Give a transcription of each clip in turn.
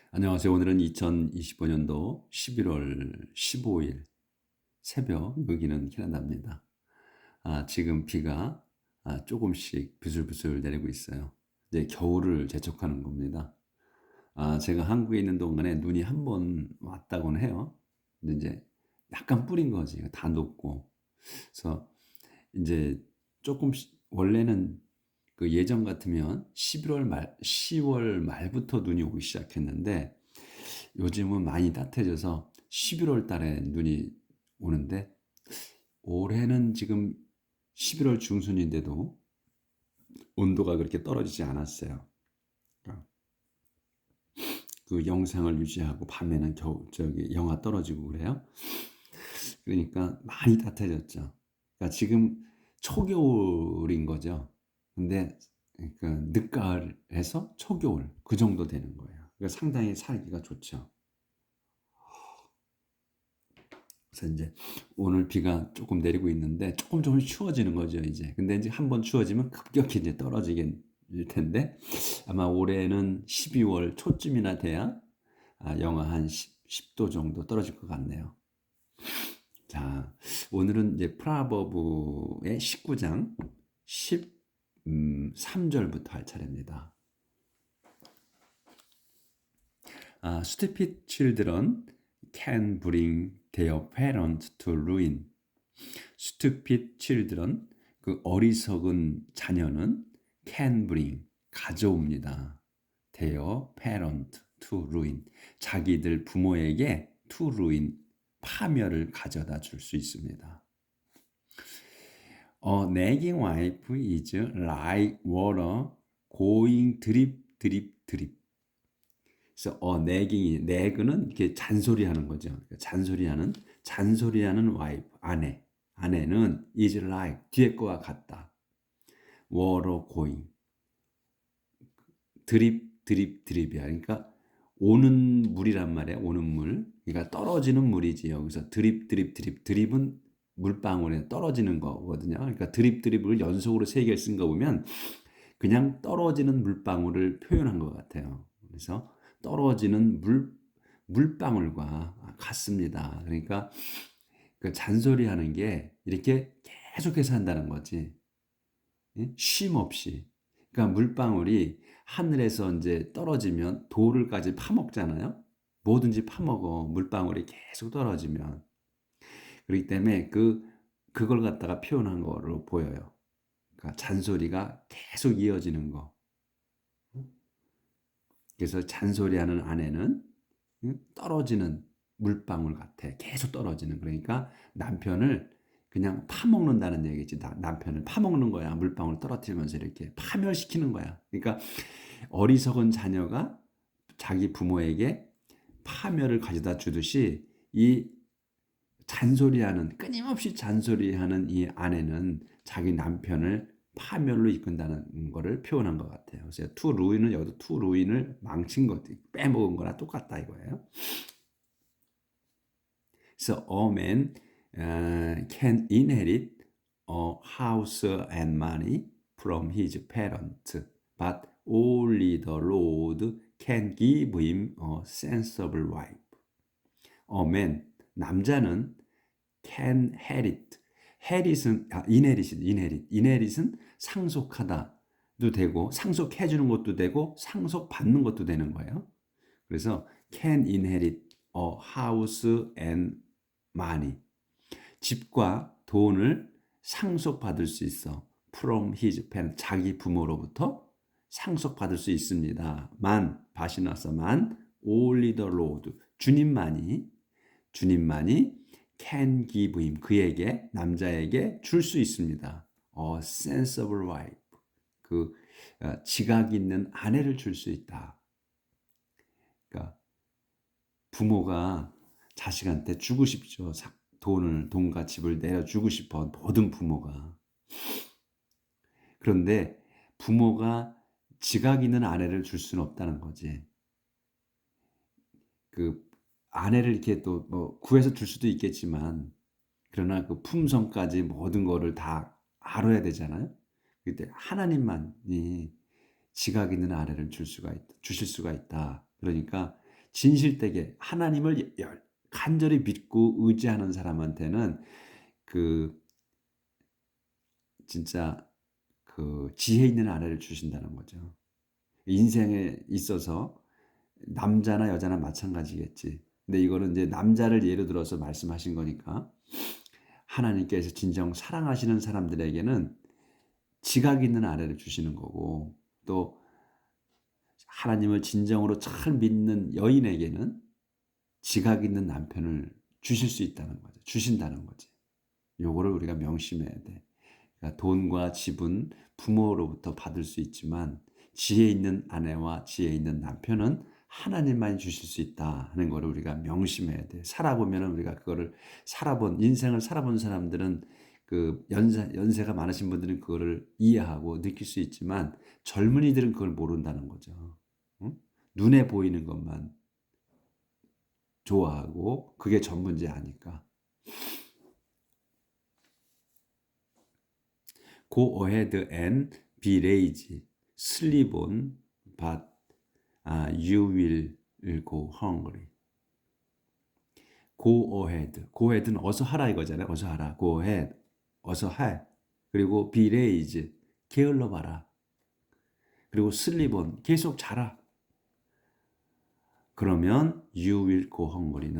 안녕하세요. 오늘은 2025년도 11월 15일 새벽, 여기는 캐나다입니다. 지금 비가 조금씩 부슬부슬 내리고 있어요. 이제 겨울을 재촉하는 겁니다. 제가 한국에 있는 동안에 눈이 한 번 왔다고는 해요. 근데 이제 약간 뿌린 거지. 다 녹고. 그래서 이제 조금씩, 원래는 그 예전 같으면 11월 말, 10월 말부터 눈이 오기 시작했는데 요즘은 많이 따뜻해져서 11월 달에 눈이 오는데, 올해는 지금 11월 중순인데도 온도가 그렇게 떨어지지 않았어요. 그러니까 그 영상을 유지하고 밤에는 저기 영하 떨어지고 그래요. 그러니까 많이 따뜻해졌죠. 그러니까 지금 초겨울인 거죠. 근데 그러니까 늦가을에서 초겨울 그 정도 되는 거예요. 그러니까 상당히 살기가 좋죠. 그래서 이제 오늘 비가 조금 내리고 있는데 조금 추워지는 거죠, 이제. 근데 이제 한번 추워지면 급격히 이제 떨어지게 될 텐데, 아마 올해는 12월 초쯤이나 돼야 영하 한 10도 정도 떨어질 것 같네요. 자, 오늘은 이제 프라버브의 19장 13절부터 할 차례입니다. Stupid children can bring their parents to ruin. Stupid children, 그 어리석은 자녀는 can bring, 가져옵니다. their parent to ruin, 자기들 부모에게 to ruin, 파멸을 가져다 줄 수 있습니다. A nagging wife is like water going drip drip drip. 그래서 nagging은 이렇게 잔소리하는 거죠. 잔소리하는 wife, 아내는 is like, 뒤에 거와 같다. water going, 드립이야. 그러니까 오는 물이란 말이야. 오는 물. 그러니까 떨어지는 물이지. 여기서 드립은 물방울에 떨어지는 거거든요. 그러니까 드립을 연속으로 세 개를 쓴 거 보면 그냥 떨어지는 물방울을 표현한 것 같아요. 그래서 떨어지는 물방울과 같습니다. 그러니까 그 잔소리하는 게 이렇게 계속해서 한다는 거지. 쉼 없이. 그러니까 물방울이 하늘에서 이제 떨어지면 돌을까지 파먹잖아요. 뭐든지 파먹어. 물방울이 계속 떨어지면. 그렇기 때문에 그걸 갖다가 표현한 거로 보여요. 그러니까 잔소리가 계속 이어지는 거. 그래서 잔소리하는 아내는 떨어지는 물방울 같아. 계속 떨어지는. 그러니까 남편을 그냥 파먹는다는 얘기지. 남편을 파먹는 거야. 물방울 떨어뜨리면서 이렇게 파멸시키는 거야. 그러니까 어리석은 자녀가 자기 부모에게 파멸을 가져다 주듯이 이 끊임없이 잔소리하는 이 아내는 자기 남편을 파멸로 이끈다는 거를 표현한 것 같아요. 그래서 투 루인은 여기도 투 루인을 망친 것, 빼먹은 거랑 똑같다 이거예요. 그래서 a man can inherit a house and money from his parents, but only the Lord can give him a sensible wife. A man, 남자는 can inherit, inherit은 상속하다도 되고 상속해 주는 것도 되고 상속받는 것도 되는 거예요. 그래서 can inherit a house and money, 집과 돈을 상속받을 수 있어. from his parents, 자기 부모로부터 상속받을 수 있습니다. 만, only the Lord, 주님만이 can give him, 그에게, 남자에게 줄 수 있습니다. A sensible wife, 지각 있는 아내를 줄 수 있다. 그러니까 부모가 자식한테 주고 싶죠. 돈과 집을 내려주고 싶어, 모든 부모가. 그런데 부모가 지각 있는 아내를 줄 수는 없다는 거지. 그 아내를 이렇게 또 뭐 구해서 줄 수도 있겠지만, 그러나 그 품성까지 모든 거를 다 알아야 되잖아요. 그때 하나님만이 지각 있는 아내를 주실 수가 있다. 그러니까 진실되게 하나님을 간절히 믿고 의지하는 사람한테는 그 진짜 그 지혜 있는 아내를 주신다는 거죠. 인생에 있어서 남자나 여자나 마찬가지겠지. 근데 이거는 이제 남자를 예로 들어서 말씀하신 거니까 하나님께서 진정 사랑하시는 사람들에게는 지각 있는 아내를 주시는 거고, 또 하나님을 진정으로 잘 믿는 여인에게는 지각 있는 남편을 주실 수 있다는 거죠. 주신다는 거지. 요거를 우리가 명심해야 돼. 그러니까 돈과 집은 부모로부터 받을 수 있지만 지혜 있는 아내와 지혜 있는 남편은 하나님만이 주실 수 있다 하는 거를 우리가 명심해야 돼. 살아보면 우리가 그거를 인생을 살아본 사람들은 그 연세가 많으신 분들은 그거를 이해하고 느낄 수 있지만 젊은이들은 그걸 모른다는 거죠. 응? 눈에 보이는 것만 좋아하고 그게 전부인지 아니까. Go ahead and be lazy. Sleep on, but you will go hungry. Go ahead. Go ahead는 어서 하라 이거잖아요. 어서 하라. Go ahead. 어서 해. 그리고 be lazy. 게을러 봐라. 그리고 sleep on. 계속 자라. 그러면 you will go hungry.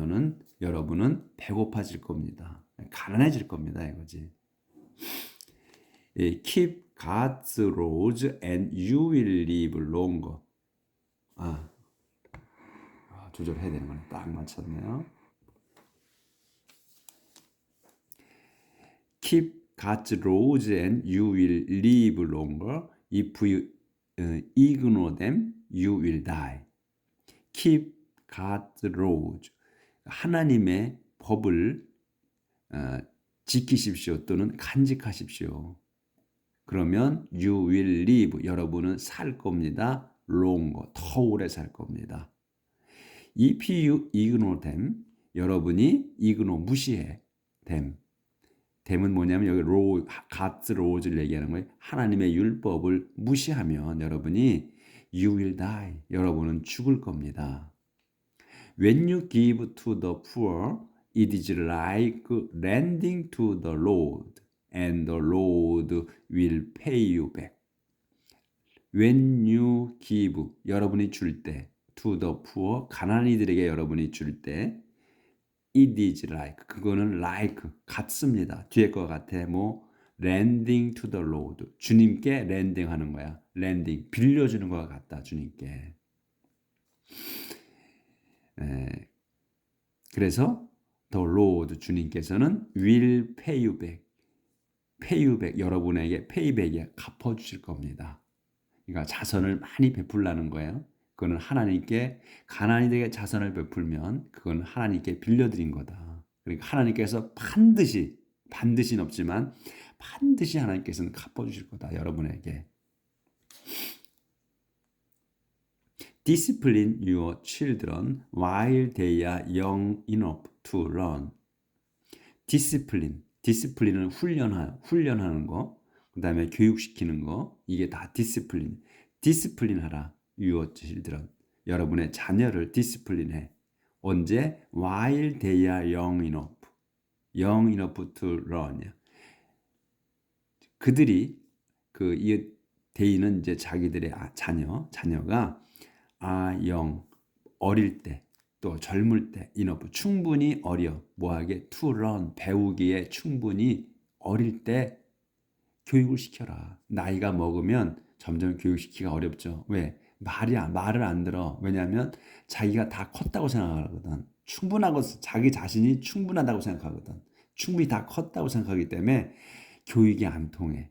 여러분은 배고파질 겁니다. 가난해질 겁니다. 이거지. Keep God's laws and you will live longer. 조절해야 되는 거네. 딱 맞췄네요. Keep God's laws and you will live longer. If you ignore them, you will die. Keep God's laws. 하나님의 법을 지키십시오 또는 간직하십시오. 그러면 you will live. 여러분은 살 겁니다. longer. 더 오래 살 겁니다. If you ignore them. 여러분이 ignore 무시해. them. them은 뭐냐면 여기 God's laws를 얘기하는 거예요. 하나님의 율법을 무시하면 여러분이 you will die. 여러분은 죽을 겁니다. When you give to the poor, it is like lending to the Lord, and the Lord will pay you back. When you give, 여러분이 줄 때, to the poor, 가난이들에게 여러분이 줄 때, it is like, 그거는 like, 같습니다. 뒤에 거 같아. lending to the Lord. 주님께 랜딩 하는 거야. 랜딩, 빌려주는 것 같다, 주님께. 그래서 the Lord, 주님께서는 will pay you back. pay you back, 여러분에게 payback이 갚아주실 겁니다. 그러니까 자선을 많이 베풀라는 거예요. 그거는 하나님께 가난이들에게 자선을 베풀면 그건 하나님께 빌려드린 거다. 그러니까 하나님께서 반드시는 없지만 반드시 하나님께서는 갚아주실 거다. 여러분에게. Discipline your children while they are young enough to learn. 디시플린은 훈련하는 거, 그 다음에 교육시키는 거, 이게 다 디시플린 하라. your children. 여러분의 자녀를 디시플린해. 언제? While they are young enough to learn. 그들이 이 they는 이제 자기들의 자녀가 young, 어릴 때, 또 젊을 때, enough, 충분히 어려, 뭐하게? to learn, 배우기에 충분히 어릴 때 교육을 시켜라. 나이가 먹으면 점점 교육시키기가 어렵죠. 왜? 말을 안 들어. 왜냐하면 자기가 다 컸다고 생각하거든. 자기 자신이 충분하다고 생각하거든. 충분히 다 컸다고 생각하기 때문에 교육이 안 통해.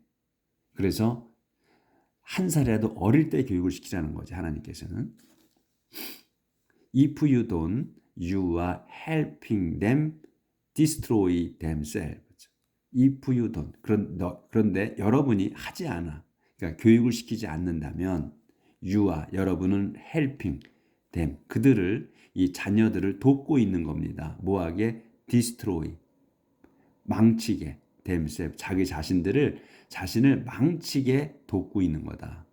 그래서 한 살이라도 어릴 때 교육을 시키라는 거지, 하나님께서는. If you don't, you are helping them destroy themselves. If you don't. 그런데 여러분이 하지 않아. 그러니까 교육을 시키지 않는다면 여러분은 helping them. 이 자녀들을 돕고 있는 겁니다. 뭐하게? destroy. 망치게. themselves. 자신을 망치게 돕고 있는 거다.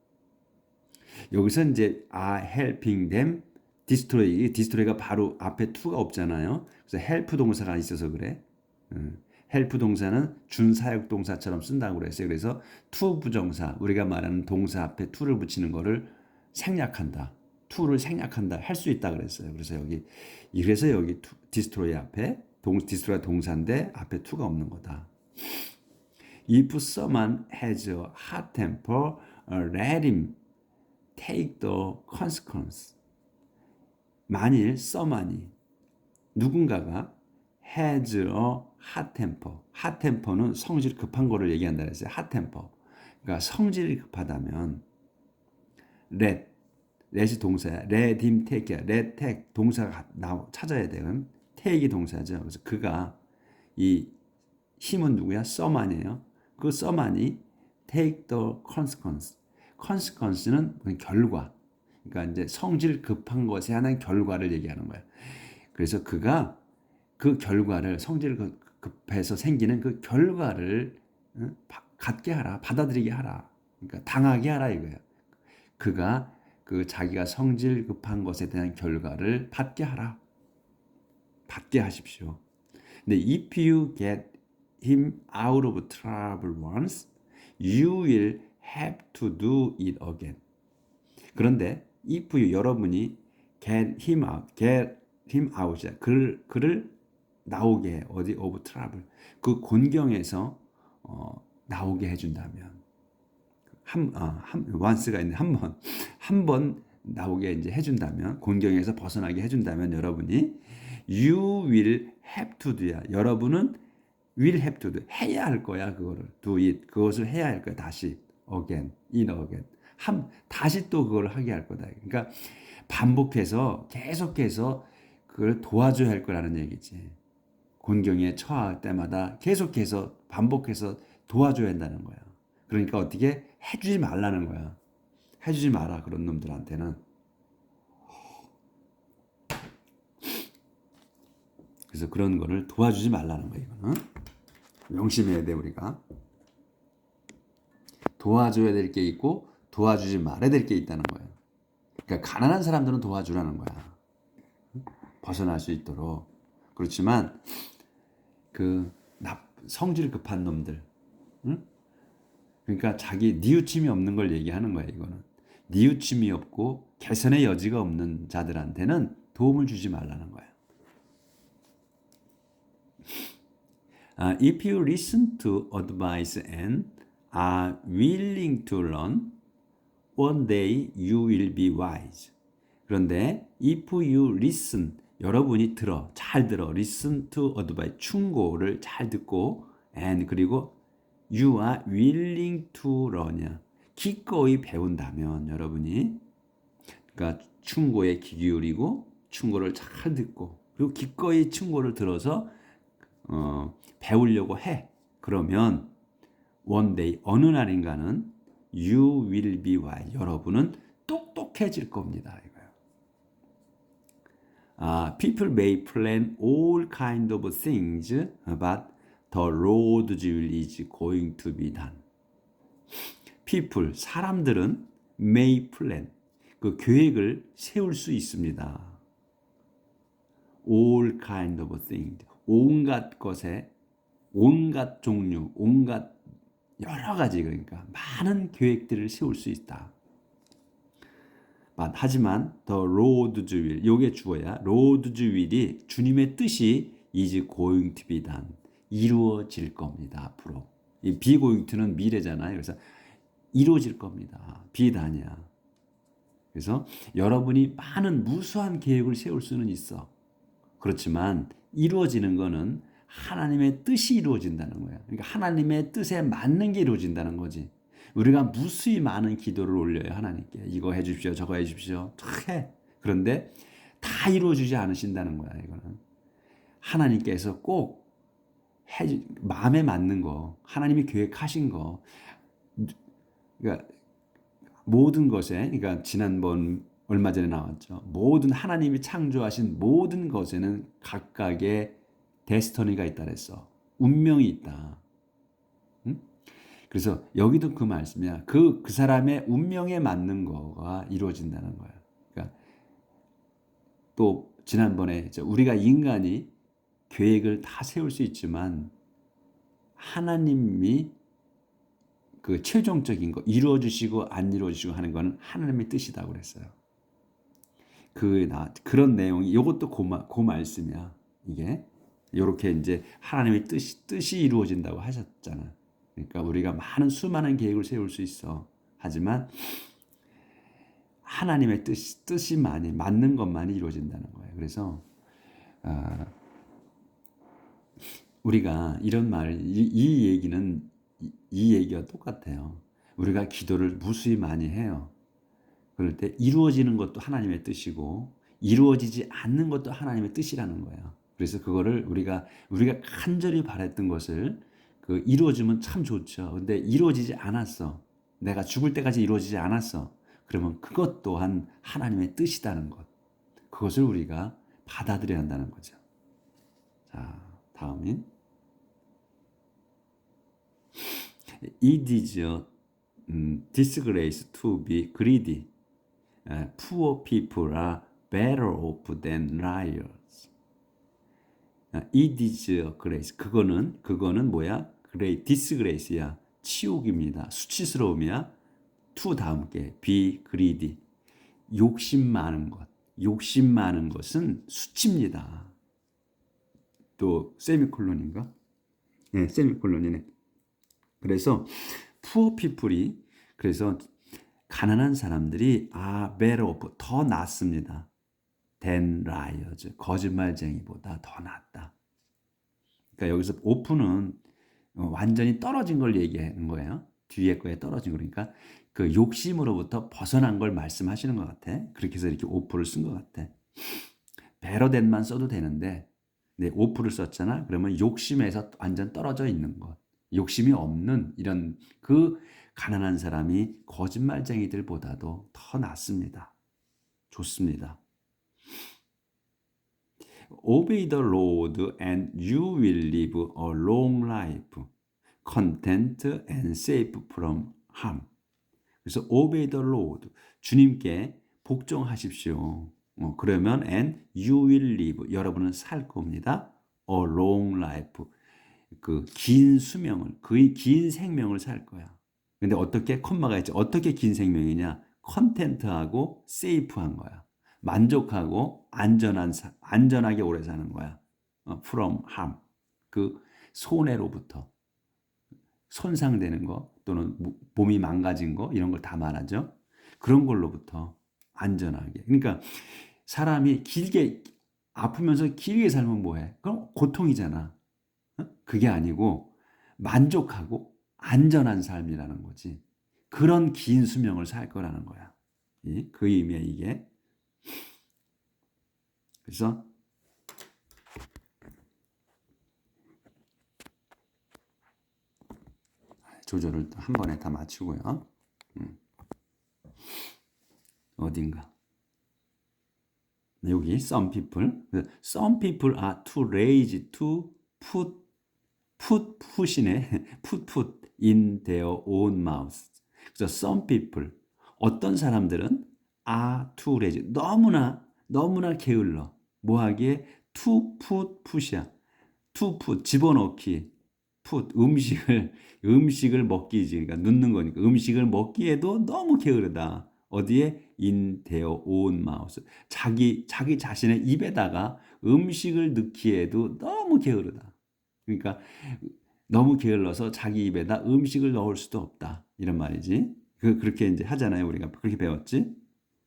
여기서 이제 helping them 디스트로이, 이 디스트로이가 바로 앞에 to가 없잖아요. 그래서 help 동사가 있어서 그래. help 동사는 준사역 동사처럼 쓴다고 그랬어요. 그래서 to 부정사, 우리가 말하는 동사 앞에 to를 붙이는 거를 생략한다. to를 생략한다. 할 수 있다 그랬어요. 그래서 여기 디스트로이 앞에 디스트로이가 동사인데 앞에 to가 없는 거다. If someone has a hot temper, let him take the consequence. 만일 someone이 누군가가 has a hot temper. hot temper는 성질 급한 거를 얘기한다 그랬어요. hot temper. 그러니까 성질이 급하다면 let이 동사야. let him take야. let take 동사가 찾아야 돼요. take이 동사죠. 그래서 그가 이 힘은 누구야? someone이에요. 그 someone이 take the consequence. consequence는 결과. 그러니까 이제 성질 급한 것에 하는 결과를 얘기하는 거야. 그래서 그가 그 결과를 성질 급해서 생기는 그 결과를 갖게 하라, 받아들이게 하라. 그러니까 당하게 하라 이거예요. 그가 그 자기가 성질 급한 것에 대한 결과를 받게 하라. 받게 하십시오. 근데 if you get him out of trouble once, you will have to do it again. 그런데 if you, 여러분이 get him out이야. 그를 나오게 해. 어디 of trouble. 그 곤경에서 나오게 해준다면 once가 있는데 한 번 나오게 이제 해준다면 곤경에서 벗어나게 해준다면 여러분이 you will have to do야. 여러분은 will have to do 해야 할 거야. 그거를 do it 그것을 해야 할 거야. 다시 again 다시 또 그걸 하게 할 거다. 그러니까 반복해서 계속해서 그걸 도와줘야 할 거라는 얘기지. 곤경에 처할 때마다 계속해서 반복해서 도와줘야 한다는 거야. 그러니까 어떻게 해주지 말라는 거야. 해주지 마라 그런 놈들한테는. 그래서 그런 거를 도와주지 말라는 거야. 이거는 명심해야 돼. 우리가 도와줘야 될 게 있고 도와주지 말아야 될 게 있다는 거예요. 그러니까 가난한 사람들은 도와주라는 거야. 벗어날 수 있도록. 그렇지만 그 성질 급한 놈들, 응? 그러니까 자기 뉘우침이 없는 걸 얘기하는 거야. 이거는 뉘우침이 없고 개선의 여지가 없는 자들한테는 도움을 주지 말라는 거야. If you listen to advice and are willing to learn, one day you will be wise. 그런데 if you listen, 여러분이 잘 들어. listen to advice, 충고를 잘 듣고 and 그리고 you are willing to learn, 기꺼이 배운다면 여러분이 그러니까 충고에 귀 기울이고 충고를 잘 듣고 그리고 기꺼이 충고를 들어서 배우려고 해. 그러면 one day 어느 날인가는 you will be wise. 여러분은 똑똑해질 겁니다. 이거요. People may plan all kind of things, but the road is going to be done. People, 사람들은 may plan, 그 계획을 세울 수 있습니다. All kind of things, 온갖 것에, 온갖 종류, 온갖 여러 가지 그러니까 많은 계획들을 세울 수 있다. 하지만 the Lord's will, 이게 주어야. Lord's will이 주님의 뜻이 is going to be done, 이루어질 겁니다. 앞으로. 이 be going to는 미래잖아요. 그래서 이루어질 겁니다. be done이야. 그래서 여러분이 많은 무수한 계획을 세울 수는 있어. 그렇지만 이루어지는 거는 하나님의 뜻이 이루어진다는 거야. 그러니까 하나님의 뜻에 맞는 게 이루어진다는 거지. 우리가 무수히 많은 기도를 올려요. 하나님께. 이거 해 주십시오. 저거 해 주십시오. 해. 그런데 다 이루어지지 않으신다는 거야. 이거는. 하나님께서 꼭 마음에 맞는 거, 하나님이 계획하신 거, 그러니까 모든 것에, 그러니까 지난번 얼마 전에 나왔죠. 모든 하나님이 창조하신 모든 것에는 각각의 데스티니가 있다 그랬어. 운명이 있다. 응? 그래서 여기도 그 말씀이야. 그 사람의 운명에 맞는 거가 이루어진다는 거야. 그러니까 또 지난번에 우리가 인간이 계획을 다 세울 수 있지만 하나님이 그 최종적인 거 이루어 주시고 안 이루어 주시고 하는 거는 하나님의 뜻이라고 그랬어요. 그런 내용이 이것도 그 말씀이야. 이게 이렇게 이제 하나님의 뜻이 이루어진다고 하셨잖아. 그러니까 우리가 수많은 계획을 세울 수 있어. 하지만 하나님의 뜻이 맞는 것만이 이루어진다는 거예요. 그래서 아, 우리가 이런 이 얘기는 이 얘기와 똑같아요. 우리가 기도를 무수히 많이 해요. 그럴 때 이루어지는 것도 하나님의 뜻이고 이루어지지 않는 것도 하나님의 뜻이라는 거예요. 그래서 그거를 우리가 간절히 바랬던 것을 이루어지면 참 좋죠. 근데 이루어지지 않았어. 내가 죽을 때까지 이루어지지 않았어. 그러면 그것 또한 하나님의 뜻이라는 것. 그것을 우리가 받아들여야 한다는 거죠. 자, 다음인. It is a disgrace to be greedy. Poor people are better off than liars. It is a grace. 그거는 뭐야? disgrace야. 치욕입니다. 수치스러움이야. to 다음 게 be greedy. 욕심 많은 것. 욕심 많은 것은 수치입니다. 또 세미콜론인가? 네, 세미콜론이네. 그래서 poor people이 그래서 가난한 사람들이 better off 더 낫습니다. than liars 거짓말쟁이보다 더 낫다. 그러니까 여기서 off는 완전히 떨어진 걸 얘기하는 거예요. 뒤에 거에 떨어진 거니까 그 욕심으로부터 벗어난 걸 말씀하시는 것 같아. 그렇게 해서 이렇게 off를 쓴 것 같아. better than만 써도 되는데 네, off를 썼잖아. 그러면 욕심에서 완전 떨어져 있는 것. 욕심이 없는 이런 그 가난한 사람이 거짓말쟁이들보다도 더 낫습니다. 좋습니다. Obey the Lord and you will live a long life, content and safe from harm. 그래서 obey the Lord, 주님께 복종하십시오. 그러면 and you will live, 여러분은 살 겁니다. A long life, 그 긴 수명을, 긴 생명을 살 거야. 근데 어떻게 콤마가 있지? 어떻게 긴 생명이냐? 컨텐트하고 세이프한 거야. 만족하고 안전하게 오래 사는 거야. from harm, 그 손해로부터 손상되는 거 또는 몸이 망가진 거 이런 걸 다 말하죠. 그런 걸로부터 안전하게. 그러니까 사람이 길게 아프면서 길게 살면 뭐해? 그럼 고통이잖아. 그게 아니고 만족하고 안전한 삶이라는 거지. 그런 긴 수명을 살 거라는 거야. 그 의미야 이게. 그래서 조절을 한 번에 다 맞추고요. 어딘가. 여기 some people are too lazy to put이네. put in their own mouth. 그래서 some people 어떤 사람들은 are too lazy 너무나 게을러. 뭐 하기에 to put이야. to put 집어넣기. put 음식을 먹기지. 그러니까 넣는 거니까 음식을 먹기에도 너무 게으르다. 어디에 in their own mouth. 자기 자신의 입에다가 음식을 넣기에도 너무 게으르다. 그러니까 너무 게을러서 자기 입에다 음식을 넣을 수도 없다. 이런 말이지. 그렇게 이제 하잖아요. 우리가 그렇게 배웠지.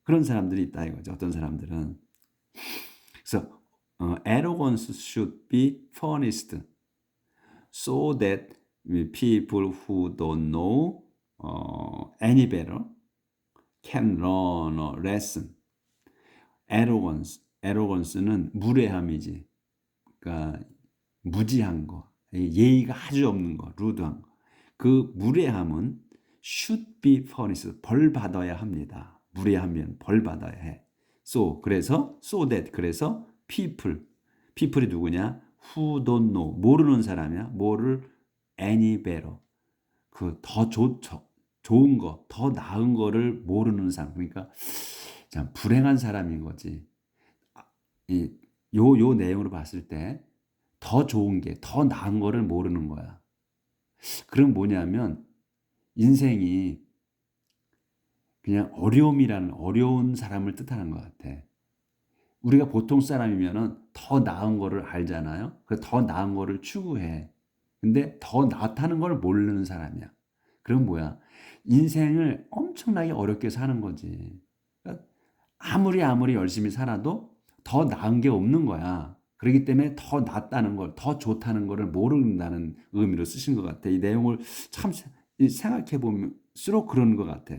그런 사람들이 있다 이거죠. 어떤 사람들은. 그래서 arrogance should be punished so that people who don't know any better can learn a lesson. arrogance는 무례함이지. 그러니까 무지한 거, 예의가 아주 없는 거, 루드한 거. 그 무례함은 should be punished, 벌 받아야 합니다. 무례하면 벌 받아야 해. 그래서 people이 누구냐? who don't know, 모르는 사람이야. 뭐를 any better, 그 더 좋은 거, 더 나은 거를 모르는 사람. 그러니까 참 불행한 사람인 거지. 요 내용으로 봤을 때 더 좋은 게, 더 나은 거를 모르는 거야. 그럼 뭐냐면 인생이 그냥 어려운 사람을 뜻하는 것 같아. 우리가 보통 사람이면은 더 나은 거를 알잖아요. 그래서 더 나은 거를 추구해. 근데 더 낫다는 걸 모르는 사람이야. 그럼 뭐야? 인생을 엄청나게 어렵게 사는 거지. 그러니까 아무리 열심히 살아도 더 나은 게 없는 거야. 그렇기 때문에 더 낫다는 걸, 더 좋다는 거를 모른다는 의미로 쓰신 것 같아. 이 내용을 참 생각해 보면수록 그런 것 같아.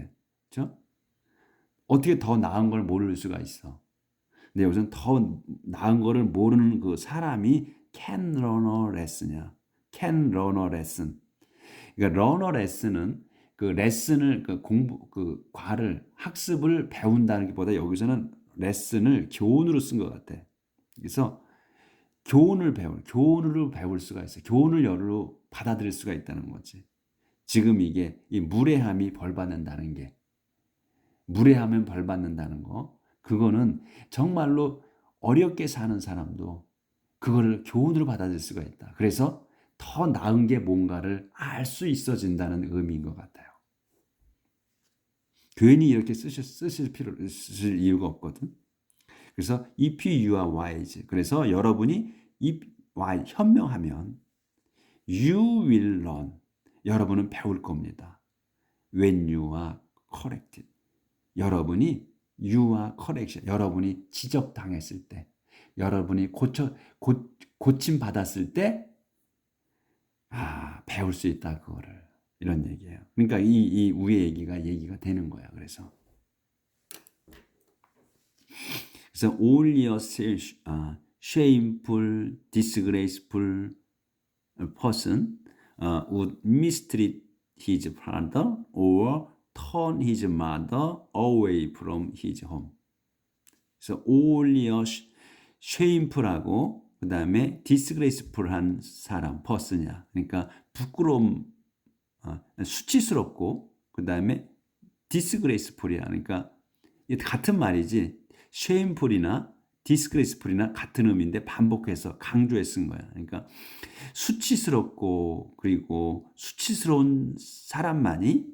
그렇죠? 어떻게 더 나은 걸 모를 수가 있어? 근데 여기서는 더 나은 거를 모르는 그 사람이 can learn a lesson이야. can learn a lesson. 그러니까 learn a lesson은 그 레슨을 그 과를 학습을 배운다는 것보다 여기서는 레슨을 교훈으로 쓴 것 같아. 그래서 교훈으로 배울 수가 있어. 교훈을 여러로 받아들일 수가 있다는 거지. 지금 이게 이 무례함이 벌 받는다는 게, 무례하면 벌 받는다는 거, 그거는 정말로 어렵게 사는 사람도 그거를 교훈으로 받아들일 수가 있다. 그래서 더 나은 게 뭔가를 알 수 있어진다는 의미인 것 같아요. 괜히 이렇게 쓰실 이유가 없거든. 그래서 if you are wise, 그래서 여러분이 if 현명하면 you will learn, 여러분은 배울 겁니다. when you are corrected, 여러분이 you are correction, 여러분이 지적당했을 때, 여러분이 고침 받았을 때, 배울 수 있다, 그거를. 이런 얘기예요. 그러니까 이 위의 얘기가 되는 거야. 그래서 all your shameful, disgraceful person would mistreat his father or turn his mother away from his home. 그래서 all your shameful하고 그 다음에 disgraceful한 사람, person이야. 그러니까 부끄러움, 수치스럽고 그 다음에 disgraceful이야. 그러니까 같은 말이지. shameful이나 disgraceful이나 같은 의미인데 반복해서 강조해 쓴 거야. 그러니까 수치스럽고 그리고 수치스러운 사람만이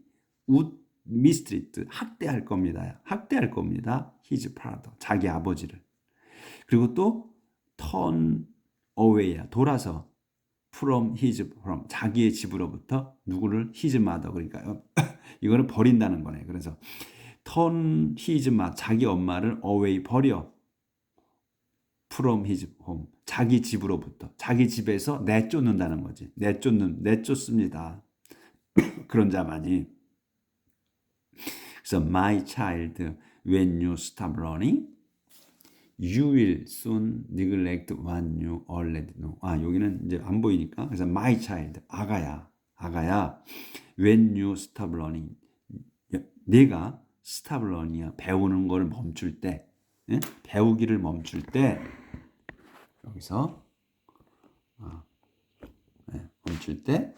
would mistreat, 학대할 겁니다. 학대할 겁니다. his father, 자기 아버지를. 그리고 또 turn away야, 돌아서 from 자기의 집으로부터 누구를 his mother, 그러니까 이거는 버린다는 거네. 그래서 turn his mother, 자기 엄마를 away, 버려, from his home, 자기 집으로부터, 자기 집에서 내쫓는다는 거지. 내쫓습니다. 그런 자만이. 그래서 my child, when you stop learning, you will soon neglect what you already know. 여기는 이제 안 보이니까. 그래서 my child, 아가야, when you stop learning, 내가 stop learning이야, 배우는 걸 멈출 때, 배우기를 멈출 때, 여기서 멈출 때,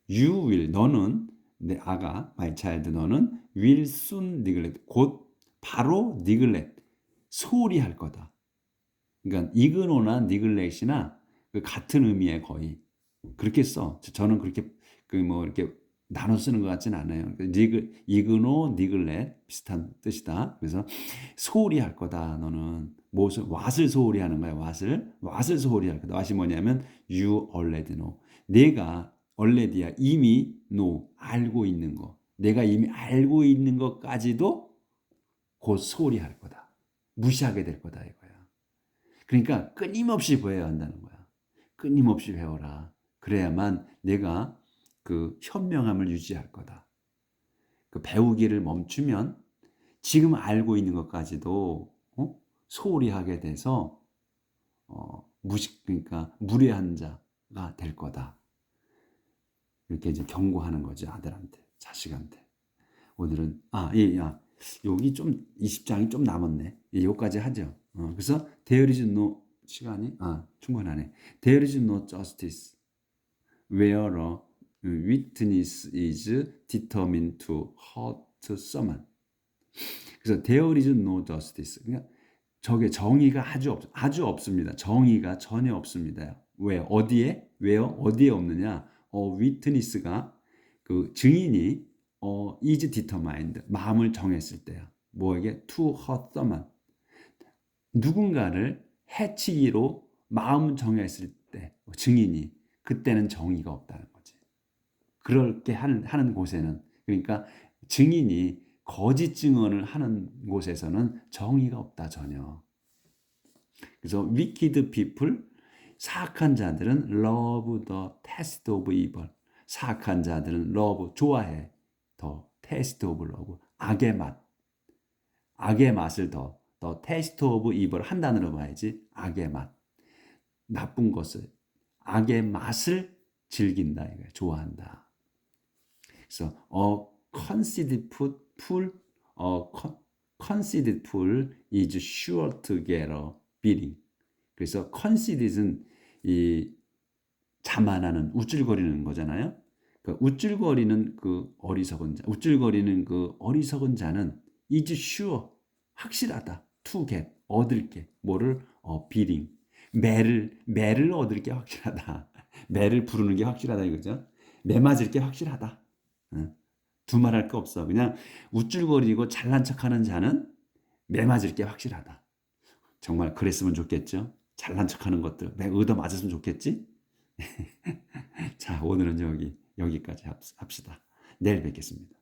you will, 너는, 내 아가, my child, 너는 will soon neglect, 곧 바로 neglect, 소홀히 할 거다. 그러니까 이그노나 neglect이나 같은 의미에 거의 그렇게 써. 저는 그렇게 이렇게 나눠 쓰는 것 같지는 않아요. 이그노, neglect 비슷한 뜻이다. 그래서 소홀히 할 거다. 너는 왓을 소홀히 하는 거야. 왓을 소홀히 할 거다. 왓이 뭐냐면 you already know. 내가 already야, 이미 know, 알고 있는 거. 내가 이미 알고 있는 것까지도 곧 소홀히 할 거다. 무시하게 될 거다, 이거야. 그러니까 끊임없이 배워야 한다는 거야. 끊임없이 배워라. 그래야만 내가 그 현명함을 유지할 거다. 그 배우기를 멈추면 지금 알고 있는 것까지도 소홀히 하게 돼서 그러니까 무례한 자가 될 거다. 이렇게 이제 경고하는 거죠, 아들한테, 자식한테. 오늘은 여기 좀 20장이 좀 남았네. 여기까지 하죠. 그래서 there is no, 시간이 충분하네. There is no justice where a witness is determined to hurt someone. 그래서 there is no justice. 그러니까 저게 정의가 아주 없습니다. 정의가 전혀 없습니다. 왜? 어디에? 왜요? 어디에 없느냐? witness가 그 증인이 is determined 마음을 정했을 때야. 뭐에게? to hurt someone 누군가를 해치기로 마음 정했을 때 증인이 그때는 정의가 없다는 거지. 그렇게 하는 곳에는 그러니까 증인이 거짓 증언을 하는 곳에서는 정의가 없다 전혀. 그래서 wicked people 사악한 자들은 love the taste of evil 사악한 자들은 love 좋아해 the taste of love 악의 맛을 the taste of evil 한 단어로 봐야지 악의 맛 나쁜 것을 악의 맛을 즐긴다 이거야 좋아한다. 그래서 conceited fool conceited fool is sure to get a beating. 그래서 conceited은 이 자만하는 우쭐거리는 거잖아요. 그 우쭐거리는 그 어리석은 자는 is sure 확실하다. to get 얻을 게 뭐를 beating 매를 얻을 게 확실하다. 매를 부르는 게 확실하다 이거죠. 매 맞을 게 확실하다. 두말할 거 없어. 그냥 우쭐거리고 잘난 척하는 자는 매 맞을 게 확실하다. 정말 그랬으면 좋겠죠. 잘난 척하는 것들 매 얻어 맞았으면 좋겠지. 자, 오늘은 여기까지 합시다. 내일 뵙겠습니다.